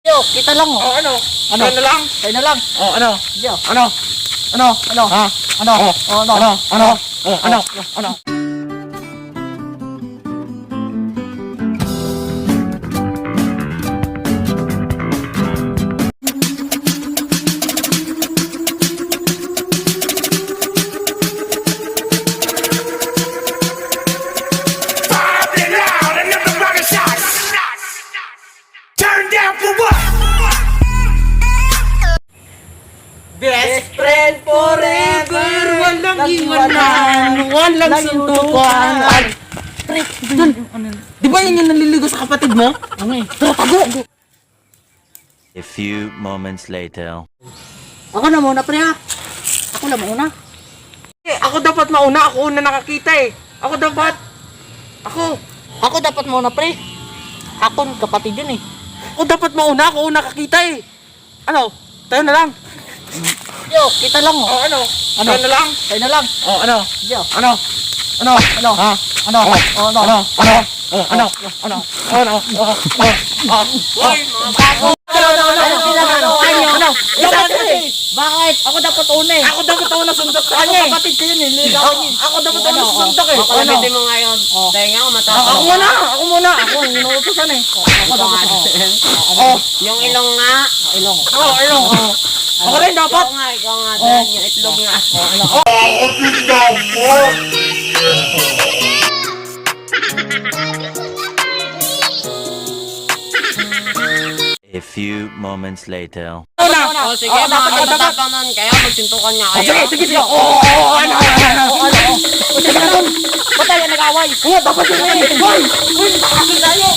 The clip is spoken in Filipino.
Yo, kita lang oh. Oh, ano? Ano? Ano lang? Kayo na lang. Oh, ano? Yo. Ano? Ano? Ano? Ha? Ano? Oh, Ano? ano? Ano? Oh, ano? Ano? Best friend forever. Walang iwanan. Walang suntukan. Pre, dun. Di ba yun yung naliligo sa kapatid mo? Ano eh? Tara, tago. A few moments later. Ako na muna, pre ha. Ako na muna. Ako dapat mauna. Ako una nakakita eh. Ako dapat. Ako dapat muna, pre. Ako, kapatid yun eh. Ako dapat mauna. Ako una nakakita eh. Ano? Tayo na lang. Yo, kita lang oh. Oh, ano? Ano? Tayo na lang. Kayo na lang. Oh, ano? Yo. Ano? Ano? Ano? Ha? Ano? Oh, Ano? ano? Ano? Oh, ano? Ano? Ano? Hoy, mga bago. Bakit? Ako dapat una eh. Ako dapat ako nasuntok sa kanya eh. Kapatid ko yun eh. Ligaw niya. Ako dapat ako nasuntok eh. Ano? mo ngayon. Tenga ko mataas. Ako muna. Ako muna. Ako yung inuutosan eh. Ako dapat Oh. Yung ilong nga. ilong. Oh, ayun. Ako rin dapat. Ikaw nga dyan. Yung itlog nga. A few moments later. Una. O sige, mga matapang nun kayo. Magsintukan niya kayo. Sige, sige. Ano? Sige na dun. Ba't tayo nag-away? Dapat yun eh. Hoy! Hoy! Nakakasal tayo!